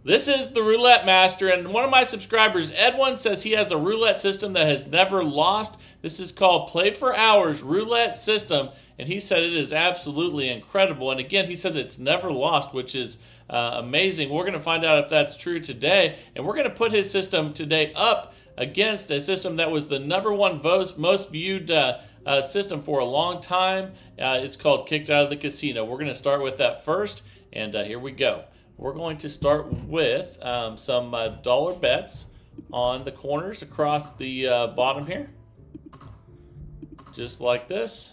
This is the Roulette Master, and one of my subscribers, Edwin, says he has a roulette system that has never lost. This is called Play for Hours Roulette System, and he said it is absolutely incredible. And again, he says it's never lost, which is amazing. We're going to find out if that's true today, and we're going to put his system today up against a system that was the #1 most viewed system for a long time. It's called Kicked Out of the Casino. We're going to start with that first, and here we go. We're going to start with some dollar bets on the corners across the bottom here, just like this.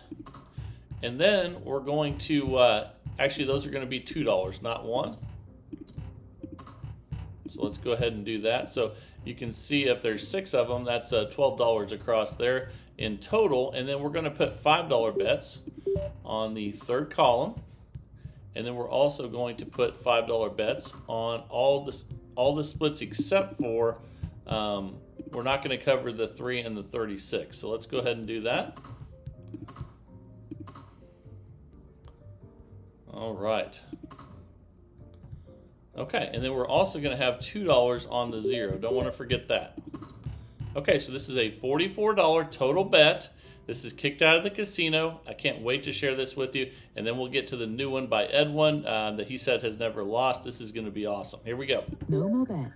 And then we're going to, actually those are going to be $2, not $1. So let's go ahead and do that. So you can see if there's 6 of them, that's $12 across there in total. And then we're going to put $5 bets on the third column. And then we're also going to put $5 bets on all the splits except for, we're not going to cover the 3 and the 36. So let's go ahead and do that. All right. Okay, and then we're also going to have $2 on the 0. Don't want to forget that. Okay, so this is a $44 total bet. This is Kicked Out of the Casino. I can't wait to share this with you. And then we'll get to the new one by Edwin that he said has never lost. This is going to be awesome. Here we go. No more bets.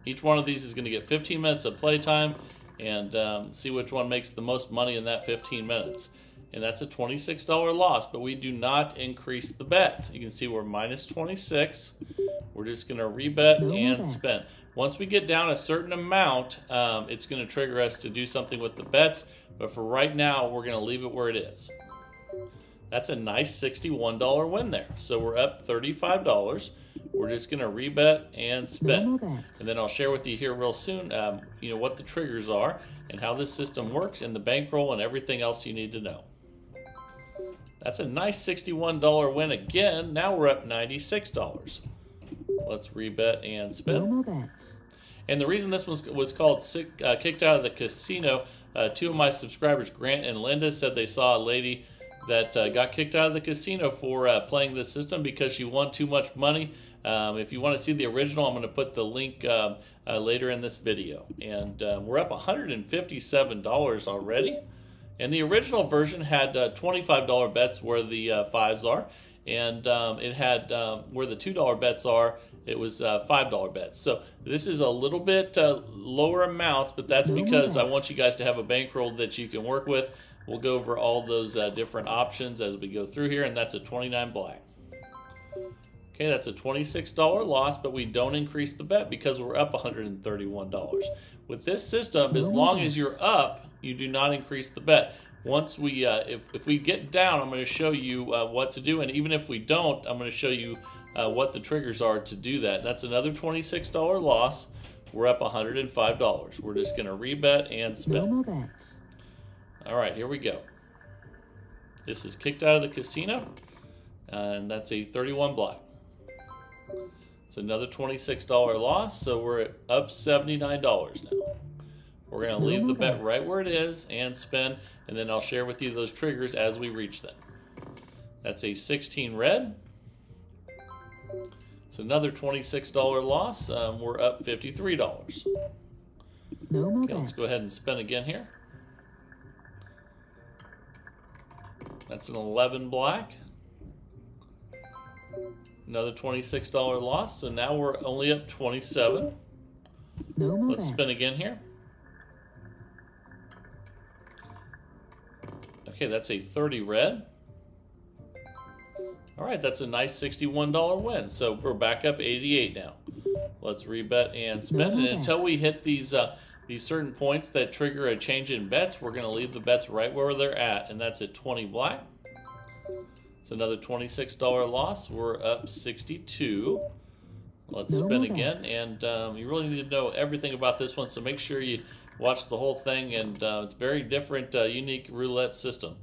Each one of these is going to get 15 minutes of playtime and see which one makes the most money in that 15 minutes. And that's a $26 loss, but we do not increase the bet. You can see we're minus 26. We're just going to rebet and spin. Once we get down a certain amount, it's going to trigger us to do something with the bets. But for right now, we're going to leave it where it is. That's a nice $61 win there. So we're up $35. We're just going to rebet and spin. And then I'll share with you here real soon, you know, what the triggers are and how this system works and the bankroll and everything else you need to know. That's a nice $61 win again. Now we're up $96. Let's rebet and spin. And the reason this was called Kicked Out of the Casino, 2 of my subscribers, Grant and Linda, said they saw a lady that got kicked out of the casino for playing this system because she won too much money. If you want to see the original, I'm going to put the link later in this video. And we're up $157 already. And the original version had $25 bets where the 5s are. And it had where the $2 bets are, it was $5 bets. So this is a little bit lower amounts, but that's because I want you guys to have a bankroll that you can work with. We'll go over all those different options as we go through here, and that's a 29 black. Okay, that's a $26 loss, but we don't increase the bet because we're up $131. With this system, as long as you're up, you do not increase the bet. Once we, if we get down, I'm going to show you what to do, and even if we don't, I'm going to show you what the triggers are to do that. That's another $26 loss. We're up $105. We're just going to rebet and spin. All right, here we go. This is Kicked Out of the Casino, and that's a 31 black. It's another $26 loss, so we're up $79 now. We're going to leave the bet right where it is and spin, and then I'll share with you those triggers as we reach them. That's a 16 red. It's another $26 loss. We're up $53. Okay, let's go ahead and spin again here. That's an 11 black. Another $26 loss, so now we're only up 27. Let's spin again here. Okay, that's a 30 red. All right, that's a nice $61 win. So we're back up 88 now. Let's rebet and spin. And until we hit these certain points that trigger a change in bets, we're going to leave the bets right where they're at, and that's at 20 black. It's another $26 loss. We're up 62. Let's spin again, and you really need to know everything about this one, so make sure you watch the whole thing, and it's very different, unique roulette system.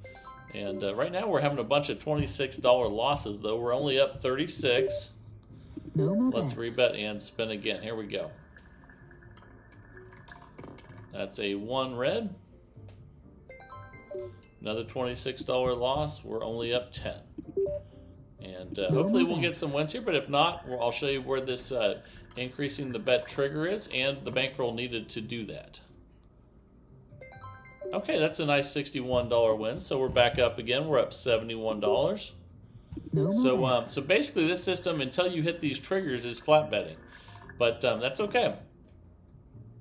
And right now we're having a bunch of $26 losses, though. We're only up 36. Let's rebet and spin again. Here we go. That's a 1 red. Another $26 loss. We're only up 10. And And hopefully we'll get some wins here, but if not, I'll show you where this increasing the bet trigger is and the bankroll needed to do that. Okay, that's a nice $61 win. So we're back up again. We're up $71. So basically this system, until you hit these triggers, is flat betting. But that's okay.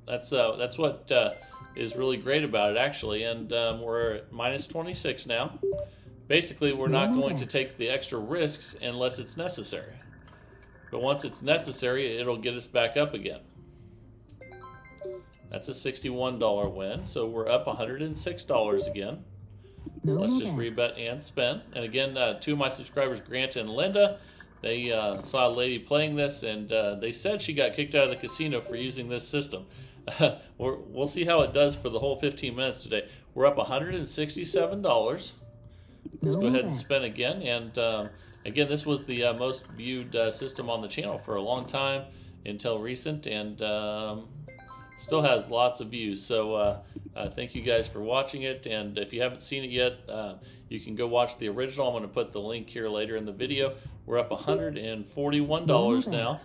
That's what is really great about it, actually. And we're at minus 26 now. Basically, we're not going to take the extra risks unless it's necessary. But once it's necessary, it'll get us back up again. That's a $61 win, so we're up $106 again. Let's just rebet and spin. And again, two of my subscribers, Grant and Linda, they saw a lady playing this, and they said she got kicked out of the casino for using this system. We'll see how it does for the whole 15 minutes today. We're up $167. Let's go ahead and spin again. And again, this was the most viewed system on the channel for a long time until recent, and still has lots of views. So thank you guys for watching it, and if you haven't seen it yet, you can go watch the original. I'm going to put the link here later in the video. We're up $141 now,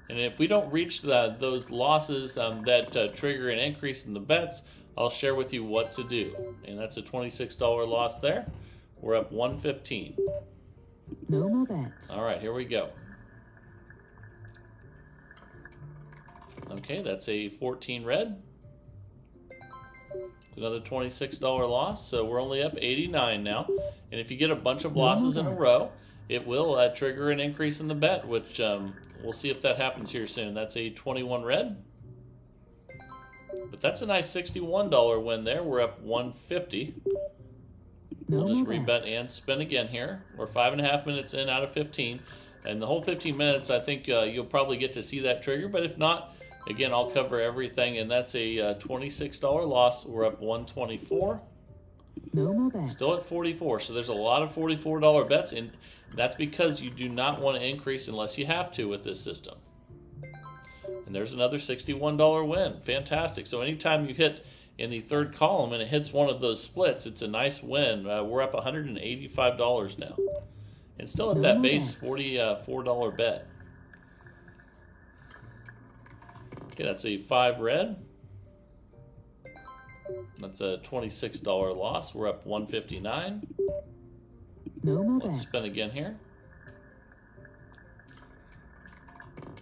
and if we don't reach those losses that trigger an increase in the bets, I'll share with you what to do. And that's a $26 loss there. We're up $115. No more bet. All right, here we go. Okay, that's a 14 red. Another $26 loss, so we're only up 89 now. And if you get a bunch of losses in a row, it will trigger an increase in the bet, which we'll see if that happens here soon. That's a 21 red. But that's a nice $61 win there. We're up $150. We'll just rebet and spin again here. We're 5.5 minutes in out of 15. And the whole 15 minutes, I think you'll probably get to see that trigger. But if not, again, I'll cover everything. And that's a $26 loss. We're up $124. No more bet. Still at 44. So there's a lot of $44 bets. And that's because you do not want to increase unless you have to with this system. And there's another $61 win. Fantastic. So anytime you hit in the third column and it hits one of those splits, it's a nice win. We're up $185 now. And still at that base $44 bet. Okay, that's a 5 red. That's a $26 loss. We're up $159. No more Let's bet. spin again here.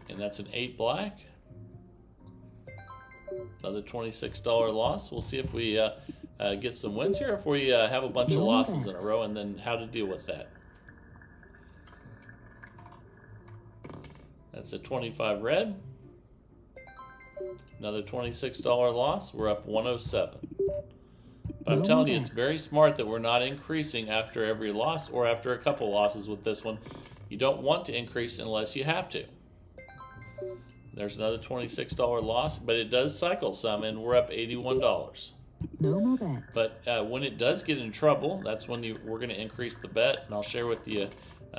And that's an 8 black. Another $26 loss. We'll see if we get some wins here, if we have a bunch of losses in a row, and then how to deal with that. That's a 25 red. Another $26 loss. We're up $107. But I'm telling you, it's very smart that we're not increasing after every loss or after a couple losses with this one. You don't want to increase unless you have to. There's another $26 loss, but it does cycle some, and we're up $81. No more bet. But when it does get in trouble, that's when we're going to increase the bet, and I'll share with you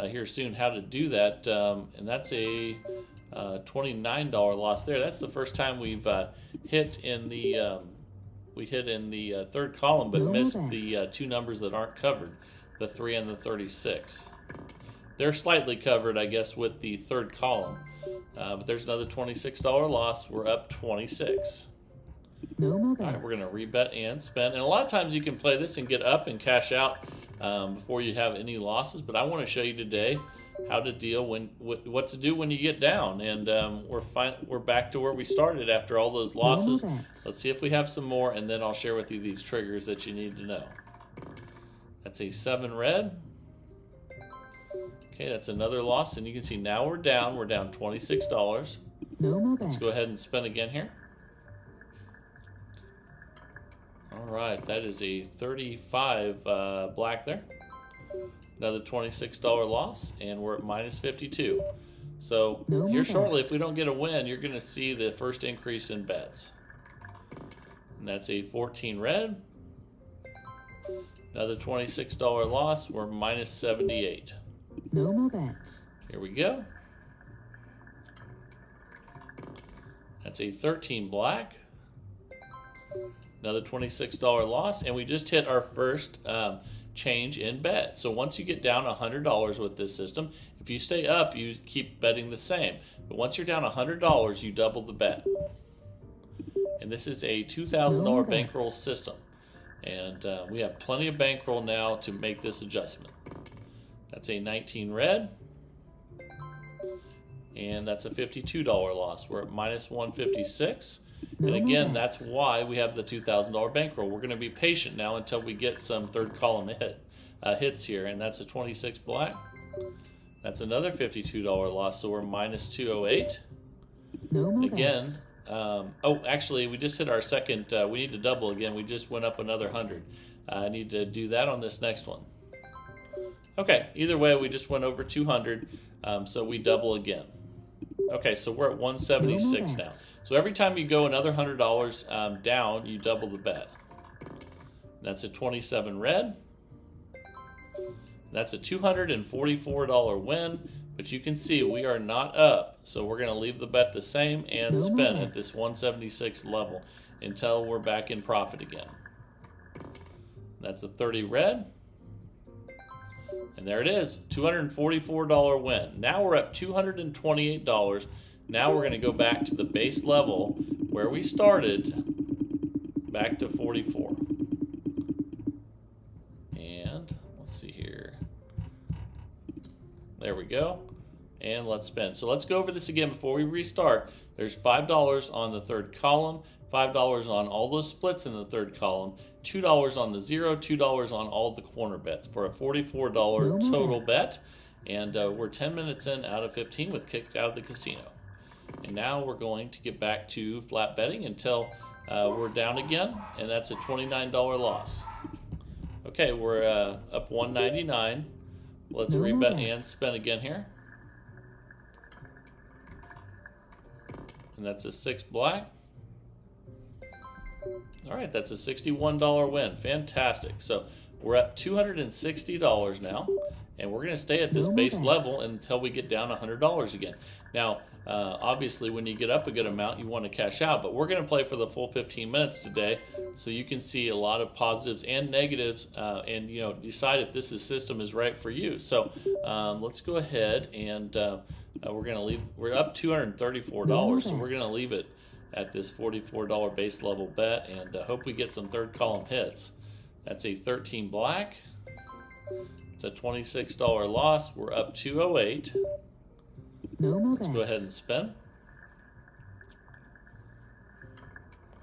here soon how to do that. And that's a $29 loss there. That's the first time we've hit in the third column, but missed the two numbers that aren't covered, the 3 and the 36. They're slightly covered, I guess, with the third column. But there's another $26 loss. We're up 26. No more bet. All right, we're going to rebet and spin. And a lot of times you can play this and get up and cash out before you have any losses. But I want to show you today how to deal what to do when you get down. And we're back to where we started after all those losses. Let's see if we have some more, and then I'll share with you these triggers that you need to know. That's a 7 red. Okay, that's another loss, and you can see now we're down. We're down $26. No more bet. Let's go ahead and spin again here. All right, that is a 35 black there. Another $26 loss, and we're at minus 52. So here shortly, if we don't get a win, you're going to see the first increase in bets. And that's a 14 red. Another $26 loss. We're minus 78. No more bet. Here we go. That's a 13 black. Another $26 loss, and we just hit our first change in bet. So once you get down $100 with this system, if you stay up, you keep betting the same. But once you're down $100, you double the bet. And this is a $2,000 bankroll system. And we have plenty of bankroll now to make this adjustment. That's a 19 red. And that's a $52 loss. We're at minus 156. And again, that's why we have the $2,000 bankroll. We're going to be patient now until we get some third column hits here. And that's a 26 black. That's another $52 loss. So we're minus 208. Again, oh, actually, we just hit our second. We need to double again. We just went up another 100. I need to do that on this next one. Okay, either way, we just went over 200. So we double again. Okay, so we're at 176 now. So every time you go another $100 down, you double the bet. That's a 27 red. That's a $244 win, but you can see we are not up. So we're going to leave the bet the same and spin at this 176 level until we're back in profit again. That's a 30 red. And there it is, $244 win. Now we're up $228. Now we're going to go back to the base level where we started, back to 44. And let's see here. There we go. And let's spin. So let's go over this again before we restart. There's $5 on the third column, $5 on all those splits in the third column, $2 on the zero, $2 on all the corner bets for a $44 total bet. And we're 10 minutes in out of 15 with kicked out of the casino. And now we're going to get back to flat betting until we're down again, and that's a $29 loss. Okay, we're up 199. Let's rebet and spin again here. And that's a 6 black. All right, that's a $61 win. Fantastic. So we're up $260 now, and we're going to stay at this base level until we get down $100 again. Now, obviously, when you get up a good amount, you want to cash out, but we're going to play for the full 15 minutes today, so you can see a lot of positives and negatives, and decide if this system is right for you. So let's go ahead and we're going to leave. We're up $234, so we're going to leave it at this $44 base level bet, and hope we get some third column hits. That's a 13 black. It's a $26 loss. We're up 208. Let's go ahead and spin.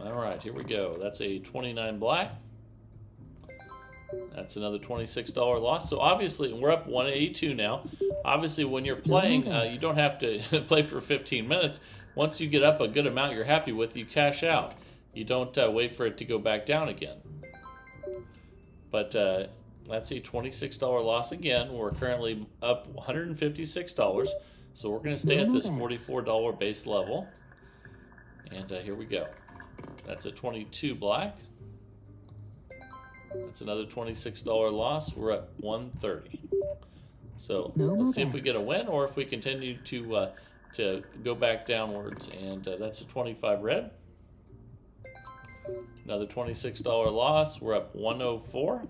All right, here we go. That's a 29 black. That's another $26 loss. So obviously, we're up 182 now. Obviously, when you're playing, you don't have to play for 15 minutes. Once you get up a good amount you're happy with, you cash out. You don't wait for it to go back down again. But that's a $26 loss again. We're currently up $156. So we're going to stay at this $44 base level. And here we go. That's a 22 black. That's another $26 loss. We're at 130. So let's see if we get a win or if we continue to go back downwards. And that's a 25 red. Another $26 loss. We're up 104.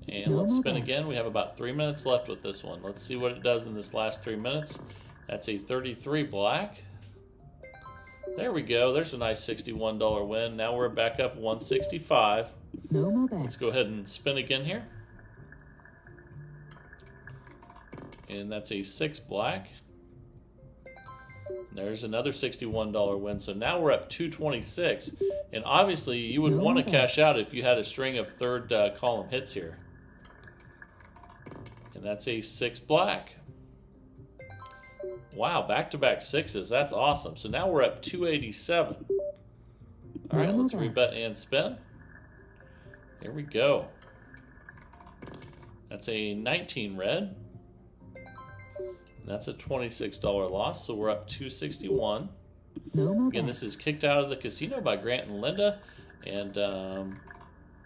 And let's spin again. We have about 3 minutes left with this one. Let's see what it does in this last 3 minutes. That's a 33 black. There we go. There's a nice $61 win. Now we're back up 165. Let's go ahead and spin again here. And that's a 6 black. There's another $61 win. So now we're up 226. And obviously you would want to cash out if you had a string of third column hits here. And that's a 6 black. Wow, back-to-back sixes. That's awesome. So now we're up 287. All right, let's rebet and spin. Here we go. That's a 19 red. That's a $26 loss, so we're up 261. Again, this is Kicked Out of the Casino by Grant and Linda. And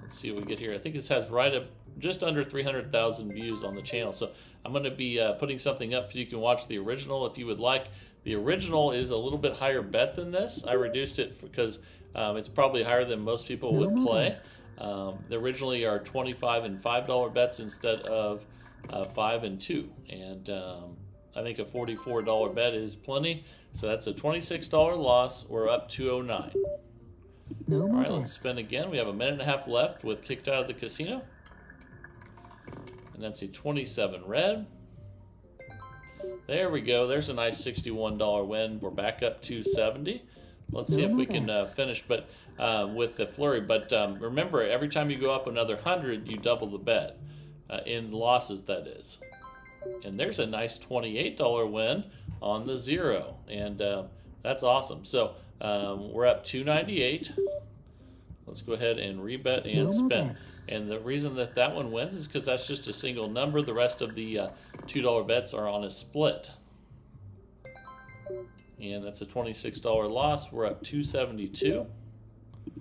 let's see what we get here. I think this has right up just under 300,000 views on the channel. So I'm going to be putting something up so you can watch the original if you would like. The original is a little bit higher bet than this. I reduced it because it's probably higher than most people would play. They originally are 25 and $5 bets instead of 5 and 2. And I think a $44 bet is plenty. So that's a $26 loss. We're up 209. No All more right, let's bets. spin again. We have a minute and a half left with kicked out of the casino. And that's a 27 red. There we go. There's a nice $61 win. We're back up 270. Let's see if we can finish with the flurry. But remember, every time you go up another 100, you double the bet. In losses, that is. And there's a nice $28 win on the 0. And that's awesome. So we're up 298. Let's go ahead and rebet and spin. And the reason that that one wins is because that's just a single number. The rest of the $2 bets are on a split. And that's a $26 loss. We're up 272.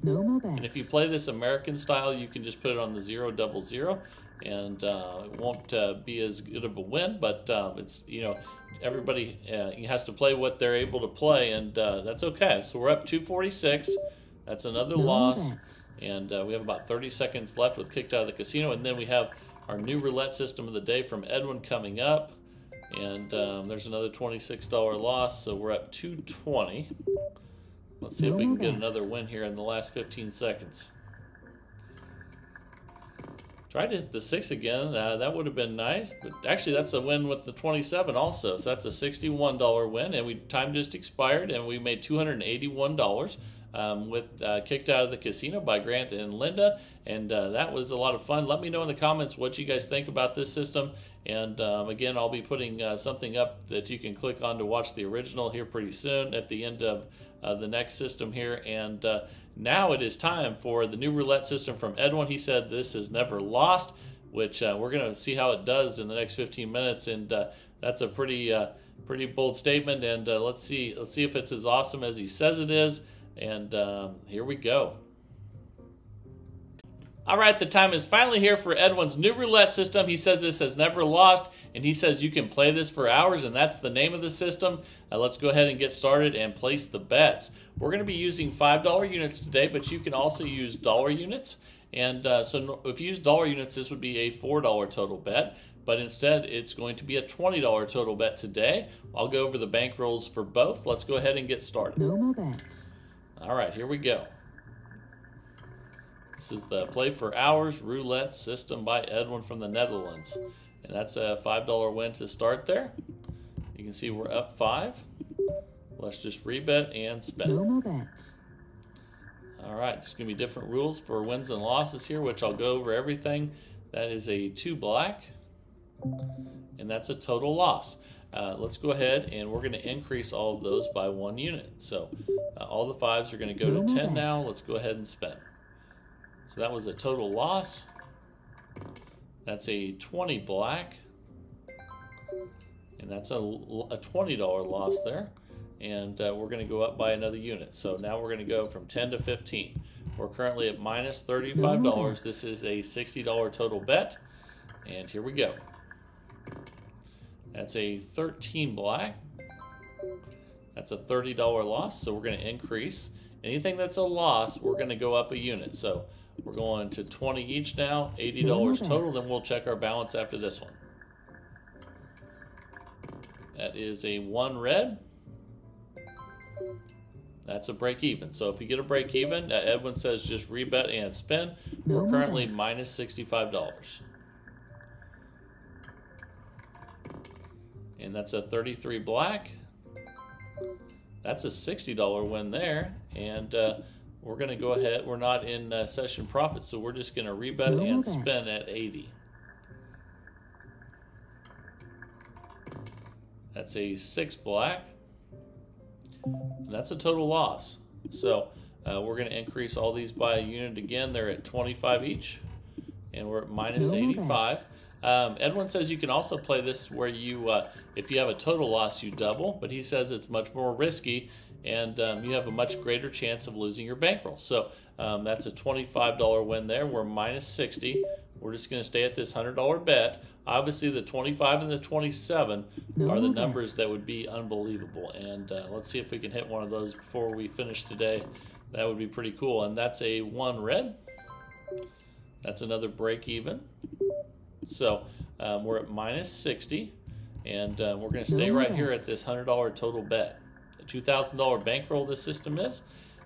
No more bets. And if you play this American style, you can just put it on the 0 double 0, and it won't be as good of a win. But it's, you know, everybody has to play what they're able to play, and that's okay. So we're up 246. That's another loss. And we have about 30 seconds left with kicked out of the casino. And then we have our new roulette system of the day from Edwin coming up. And there's another $26 loss. So we're up 220. Let's see if we can get another win here in the last 15 seconds. Tried to hit the 6 again. That would have been nice. But actually, that's a win with the 27 also. So that's a $61 win. And time just expired. And we made $281. With kicked out of the casino by Grant and Linda, and that was a lot of fun. Let me know in the comments what you guys think about this system, and again, I'll be putting something up that you can click on to watch the original here pretty soon at the end of the next system here. And now it is time for the new roulette system from Edwin. He said this is never lost, which we're going to see how it does in the next 15 minutes, and that's a pretty bold statement. And let's see if it's as awesome as he says it is. And here we go. All right, the time is finally here for Edwin's new roulette system. He says this has never lost, and he says you can play this for hours, and that's the name of the system. Let's go ahead and get started and place the bets. We're going to be using $5 units today, but you can also use dollar units. And so if you use dollar units, this would be a $4 total bet. But instead, it's going to be a $20 total bet today. I'll go over the bank rolls for both. Let's go ahead and get started. No more bets. All right, here we go. This is the Play for Hours Roulette System by Edwin from the Netherlands. And that's a $5 win to start there. You can see we're up 5. Let's just rebet and spin. No more bets. All right, there's going to be different rules for wins and losses here, which I'll go over everything. That is a 2 black, and that's a total loss. Let's go ahead and we're going to increase all of those by 1 unit. So all the 5s are going to go to 10 now. Let's go ahead and spin. So that was a total loss. That's a 20 black. And that's a $20 loss there. And we're going to go up by another unit. So now we're going to go from 10 to 15. We're currently at minus $35. This is a $60 total bet. And here we go. That's a 13 black. That's a $30 loss, so we're going to increase. Anything that's a loss, we're going to go up a unit. So we're going to 20 each now, $80 total, then we'll check our balance after this one. That is a 1 red. That's a break even. So if you get a break even, Edwin says just rebet and spin. We're currently minus $65. And that's a 33 black. That's a $60 win there. And we're going to go ahead. We're not in session profit, so we're just going to rebet and spin at 80. That's a 6 black. And that's a total loss. So we're going to increase all these by a unit again. They're at 25 each. And we're at minus 85. Edwin says you can also play this where you, if you have a total loss, you double, but he says it's much more risky, and you have a much greater chance of losing your bankroll. So that's a $25 win there. We're minus 60. We're just going to stay at this $100 bet. Obviously, the 25 and the 27 are the numbers that would be unbelievable, and let's see if we can hit one of those before we finish today. That would be pretty cool, and that's a 1 red. That's another break even. So we're at minus 60, and we're going to stay right here at this $100 total bet. A $2,000 bankroll this system is.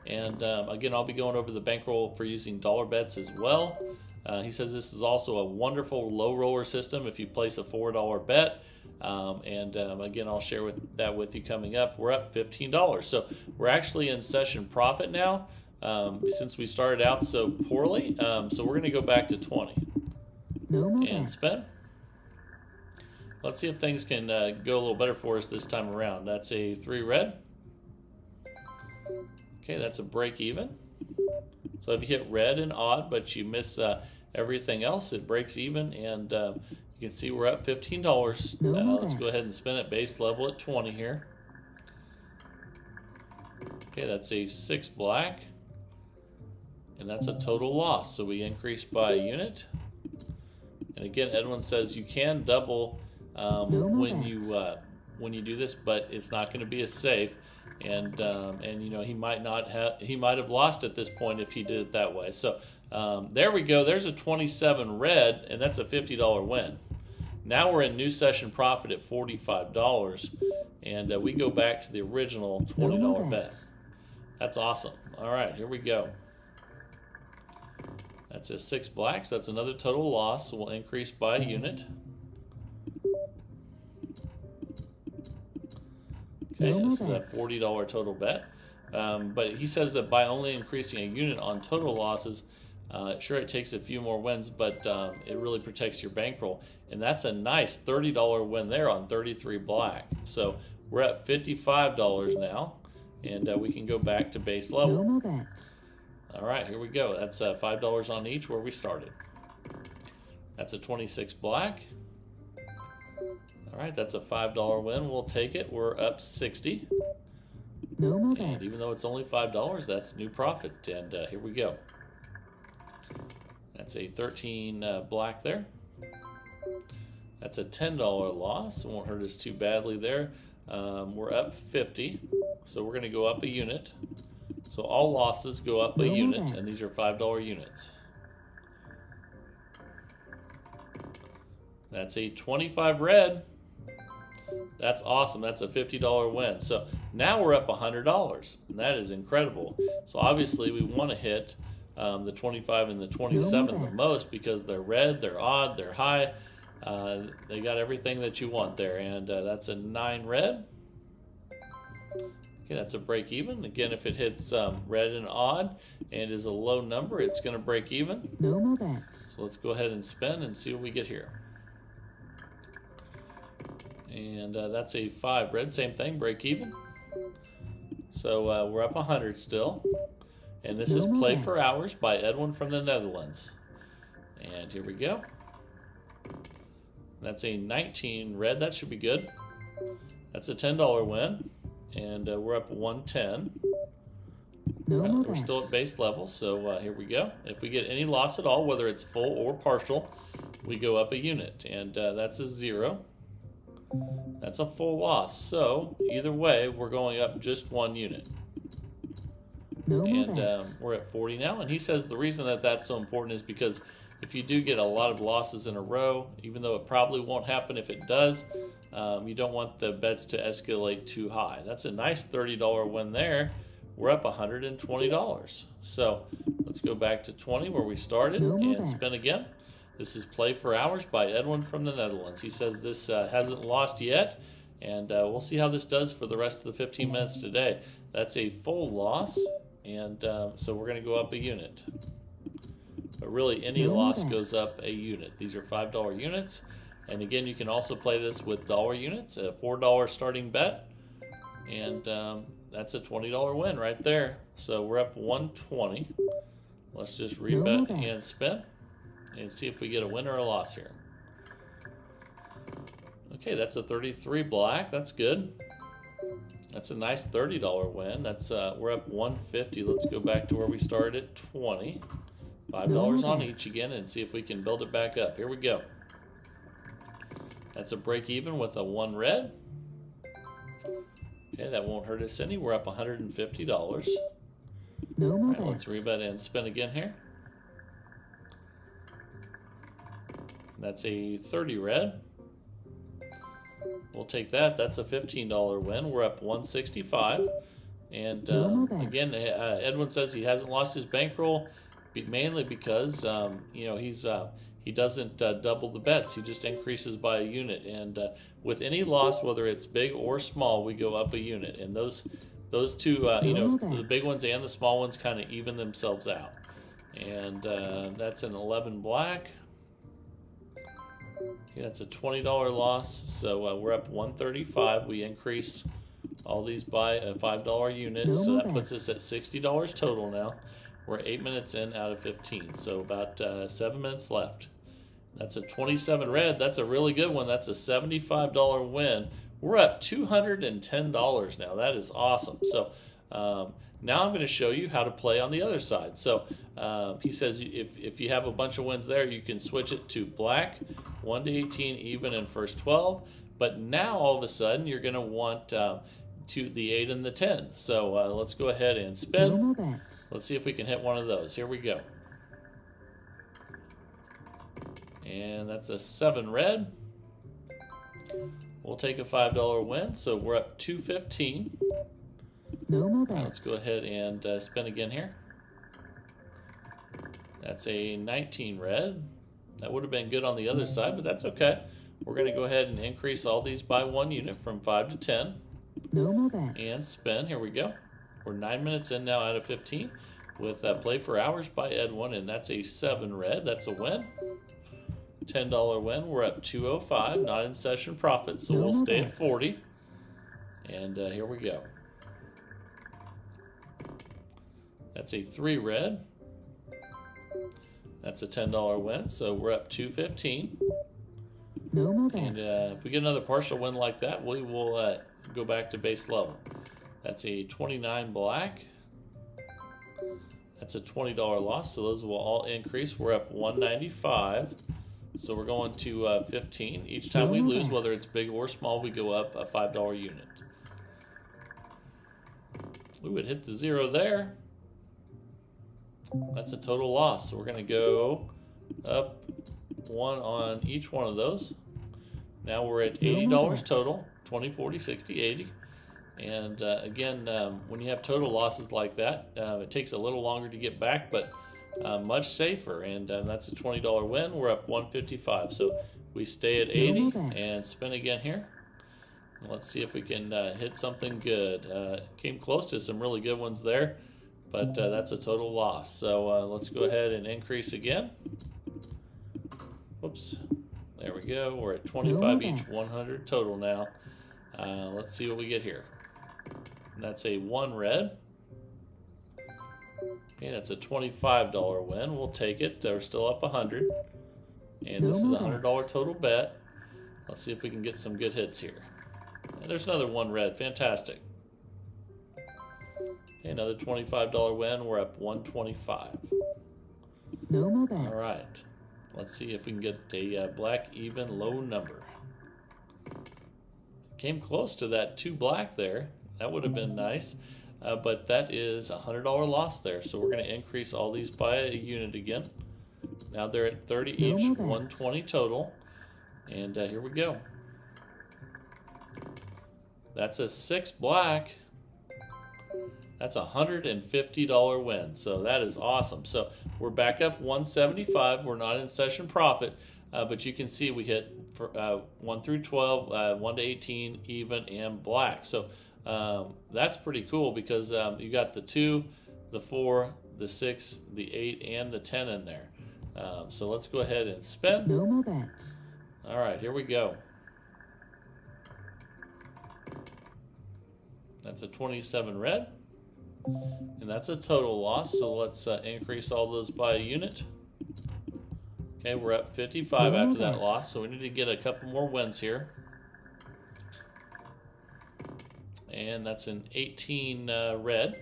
And again, I'll be going over the bankroll for using dollar bets as well. He says this is also a wonderful low roller system if you place a $4 bet. Again, I'll share that with you coming up. We're up $15. So we're actually in session profit now since we started out so poorly. So we're going to go back to 20 and spend. Let's see if things can go a little better for us this time around. That's a 3 red. Okay, that's a break even. So if you hit red and odd, but you miss everything else, it breaks even, and you can see we're up $15. Let's go ahead and spin it base level at 20 here. Okay, that's a 6 black, and that's a total loss. So we increase by a unit. And again, Edwin says you can double when you do this, but it's not going to be as safe. And you know, he might have lost at this point if he did it that way. So there we go. There's a 27 red, and that's a $50 win. Now we're in new session profit at $45, and we go back to the original $20 bet. That's awesome. All right, here we go. That's a 6 black, so that's another total loss. So we'll increase by a unit. Okay, this is a $40 total bet. But he says that by only increasing a unit on total losses, sure, it takes a few more wins, but it really protects your bankroll. And that's a nice $30 win there on 33 black. So we're at $55 now, and we can go back to base level. All right, here we go. That's $5 on each where we started. That's a 26 black. All right, that's a $5 win. We'll take it. We're up 60. And even though it's only $5, that's new profit. And here we go. That's a 13 black there. That's a $10 loss. It won't hurt us too badly there. We're up 50. So we're going to go up a unit. So all losses go up a unit, and these are $5 units. That's a 25 red. That's awesome. That's a $50 win. So now we're up $100, and that is incredible. So obviously we want to hit the 25 and the 27 the most because they're red, they're odd, they're high. They got everything that you want there, and that's a 9 red. Okay, that's a break even. Again, if it hits red and odd and is a low number, it's going to break even. So let's go ahead and spin and see what we get here. And that's a 5 red, same thing, break even. So we're up 100 still. And this is Play for Hours by Edwin from the Netherlands. And here we go. That's a 19 red, that should be good. That's a $10 win. And we're up 110. We're still at base level, so here we go. If we get any loss at all, whether it's full or partial, we go up a unit. And that's a 0. That's a full loss. So either way, we're going up just 1 unit. And we're at 40 now. And he says the reason that that's so important is because if you do get a lot of losses in a row, even though it probably won't happen if it does, you don't want the bets to escalate too high. That's a nice $30 win there. We're up $120. So let's go back to 20 where we started and spin again. This is Play for Hours by Edwin from the Netherlands. He says this hasn't lost yet, and we'll see how this does for the rest of the 15 minutes today. That's a full loss, and so we're going to go up a unit. But really, any loss goes up a unit. These are $5 units. And again, you can also play this with dollar units, a $4 starting bet. And that's a $20 win right there. So we're up 120. Let's just rebet and spin and see if we get a win or a loss here. Okay, that's a 33 black. That's good. That's a nice $30 win. That's we're up 150. Let's go back to where we started at 20. $5 on each again and see if we can build it back up. Here we go. That's a break even with a 1 red. Okay, that won't hurt us any. We're up $150. All right, let's rebet and spin again here. That's a 30 red. We'll take that. That's a $15 win. We're up 165. And again, Edwin says he hasn't lost his bankroll, mainly because you know, he doesn't double the bets. He just increases by a unit. And with any loss, whether it's big or small, we go up a unit. And those two, you know, the big ones and the small ones kind of even themselves out. And that's an 11 black. Okay, that's a $20 loss. So we're up 135. We increased all these by a $5 unit. So that puts us at $60 total now. We're 8 minutes in out of 15. So about 7 minutes left. That's a 27 red. That's a really good one. That's a $75 win. We're up $210 now. That is awesome. So now I'm going to show you how to play on the other side. So he says if you have a bunch of wins there, you can switch it to black, 1 to 18, even, and first 12. But now all of a sudden you're going to want to the 8 and the 10. So let's go ahead and spin. Let's see if we can hit one of those. Here we go. And that's a 7 red. We'll take a $5 win, so we're up 215. Let's go ahead and spin again here. That's a 19 red. That would have been good on the other side, but that's okay. We're going to go ahead and increase all these by 1 unit from 5 to 10. And spin. Here we go. We're 9 minutes in now out of 15 with Play for Hours by Edwin, and that's a 7 red. That's a win. $10 win. We're up 205. Not in session profit, so we'll stay at 40. And here we go. That's a 3 red. That's a $10 win, so we're up 215. And if we get another partial win like that, we will go back to base level. That's a 29 black. That's a $20 loss, so those will all increase. We're up 195. So we're going to 15. Each time we lose, whether it's big or small, we go up a $5 unit. We would hit the 0 there. That's a total loss. So we're going to go up 1 on each one of those. Now we're at $80 total, 20, 40, 60, 80. And again, when you have total losses like that, it takes a little longer to get back, but much safer. And that's a $20 win. We're up 155. So we stay at 80 and spin again here. And let's see if we can hit something good. Came close to some really good ones there, but that's a total loss. So let's go ahead and increase again. Whoops. There we go. We're at 25 each, 100 total now. Let's see what we get here. And that's a 1 red. Okay, that's a $25 win. We'll take it. We're still up 100. And this is a $100 total bet. Let's see if we can get some good hits here. And there's another 1 red. Fantastic. Okay, another $25 win. We're up 125. All right. Let's see if we can get a black even low number. Came close to that 2 black there. That would have been nice. But that is a $100 loss there. So we're going to increase all these by a unit again. Now they're at 30 each, 120 total. And here we go. That's a 6 black. That's a $150 win. So that is awesome. So we're back up 175. We're not in session profit. But you can see we hit for, 1 through 12, 1 to 18, even, and black. So that's pretty cool because you got the 2, the 4, the 6, the 8, and the 10 in there. So let's go ahead and spin. All right, here we go. That's a 27 red. And that's a total loss. So let's increase all those by a unit. Okay, we're at 55 after that loss. So we need to get a couple more wins here. And that's an 18 red.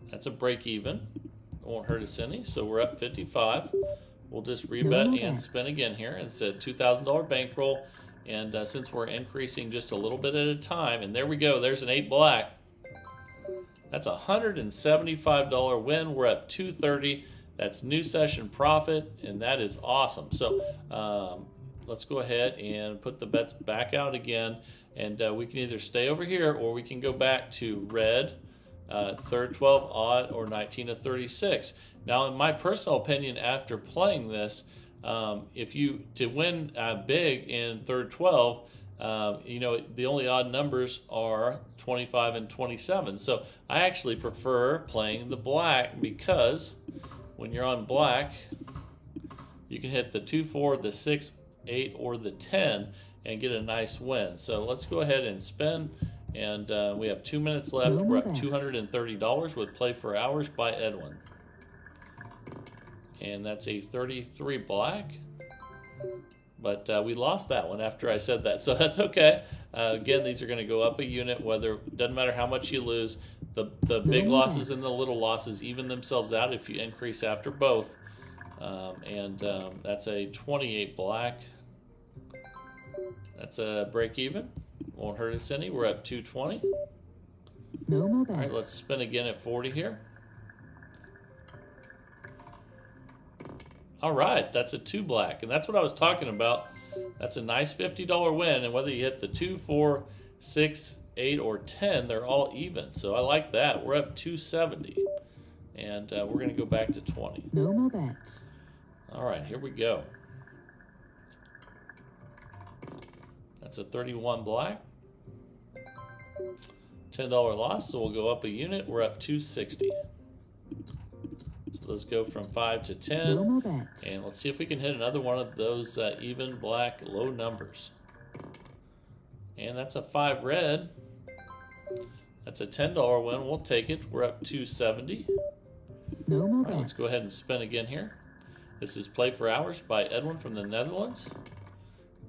That's a break even. It won't hurt us any. So we're up 55. We'll just rebet and spin again here. It's a $2,000 bankroll. And since we're increasing just a little bit at a time, and there we go. There's an 8 black. That's a $175 win. We're up 230. That's new session profit, and that is awesome. So let's go ahead and put the bets back out again, and we can either stay over here or we can go back to red, third 12 odd, or 19 to 36. Now, in my personal opinion, after playing this, if you to win big in third 12, you know, the only odd numbers are 25 and 27. So I actually prefer playing the black, because when you're on black, you can hit the 2, 4, the 6, 8, or the 10 and get a nice win. So let's go ahead and spin. And we have 2 minutes left. We're up $230 with Play for Hours by Edwin. And that's a 33 black. But we lost that one after I said that, so that's okay. Again, these are going to go up a unit. Doesn't matter how much you lose. The big losses and the little losses even themselves out if you increase after both. That's a 28 black. That's a break even. Won't hurt us any. We're up 220. No more bets. All right, let's spin again at 40 here. All right, that's a 2 black, and that's what I was talking about. That's a nice $50 win, and whether you hit the 2, 4, 6, 8, or 10, they're all even. So I like that. We're up 270, and we're going to go back to 20. No more bets. All right, here we go. That's a 31 black. $10 loss, so we'll go up a unit. We're up 260. So let's go from 5 to 10. No more bets. And let's see if we can hit another one of those even black low numbers. And that's a 5 red. That's a $10 win. We'll take it. We're up 270. No more All right, bets. let's go ahead and spin again here. This is Play for Hours by Edwin from the Netherlands.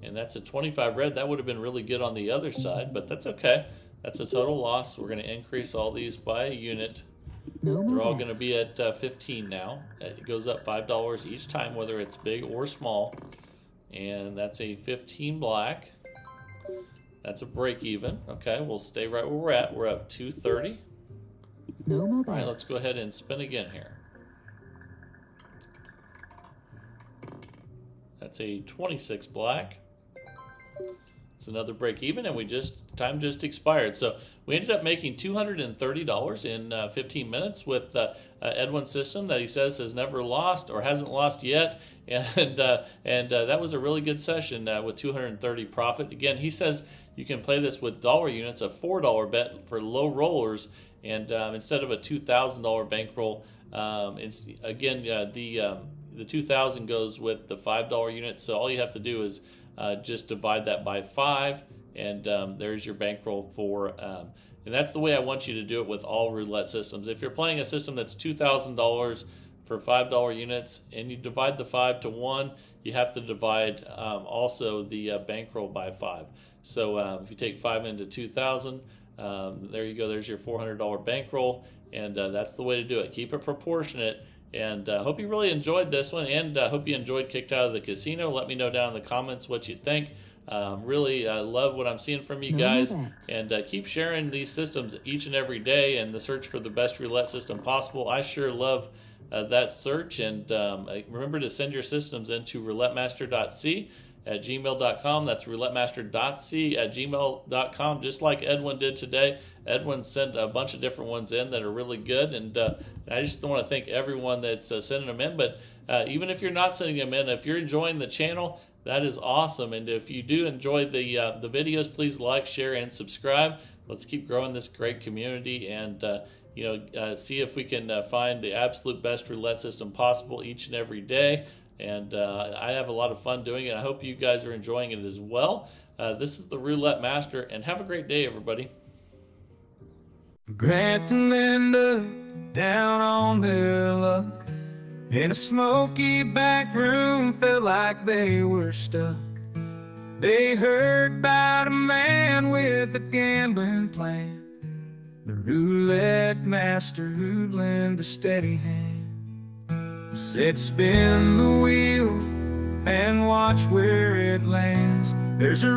And that's a 25 red. That would have been really good on the other side, but that's okay. That's a total loss. We're going to increase all these by a unit. No more They're all bets. going to be at 15 now. It goes up $5 each time, whether it's big or small. And that's a 15 black. That's a break even. Okay, we'll stay right where we're at. We're up 230. No more All bets. right, let's go ahead and spin again here. That's a 26 black. It's another break even, and time just expired. So we ended up making $230 in 15 minutes with Edwin's system that he says has never lost or hasn't lost yet, and that was a really good session with 230 profit. Again, he says you can play this with dollar units, a $4 bet for low rollers, and instead of a $2,000 bankroll, the 2,000 goes with the $5 unit. So all you have to do is just divide that by 5, and there's your bankroll for, and that's the way I want you to do it with all roulette systems. If you're playing a system that's $2,000 for $5 units and you divide the 5 to 1, you have to divide also the bankroll by 5. So if you take 5 into 2,000, there you go, there's your $400 bankroll, and that's the way to do it. Keep it proportionate. And hope you really enjoyed this one, and hope you enjoyed Kicked Out of the Casino. Let me know down in the comments what you think. Really love what I'm seeing from you guys, and keep sharing these systems each and every day and the search for the best roulette system possible. I sure love that search, and remember to send your systems into roulettemaster.c at gmail.com. That's roulettemaster.c at gmail.com, just like Edwin did today. Edwin sent a bunch of different ones in that are really good, and I just want to thank everyone that's sending them in. But even if you're not sending them in, if you're enjoying the channel, that is awesome. And if you do enjoy the videos, please like, share, and subscribe. Let's keep growing this great community, and see if we can find the absolute best roulette system possible each and every day. And I have a lot of fun doing it. I hope you guys are enjoying it as well. This is the Roulette Master, and have a great day, everybody. Grant and Linda down on their luck in a smoky back room, felt like they were stuck. They heard about a man with a gambling plan, the Roulette Master who'd lend a steady hand. Said spin the wheel and watch where it lands. There's a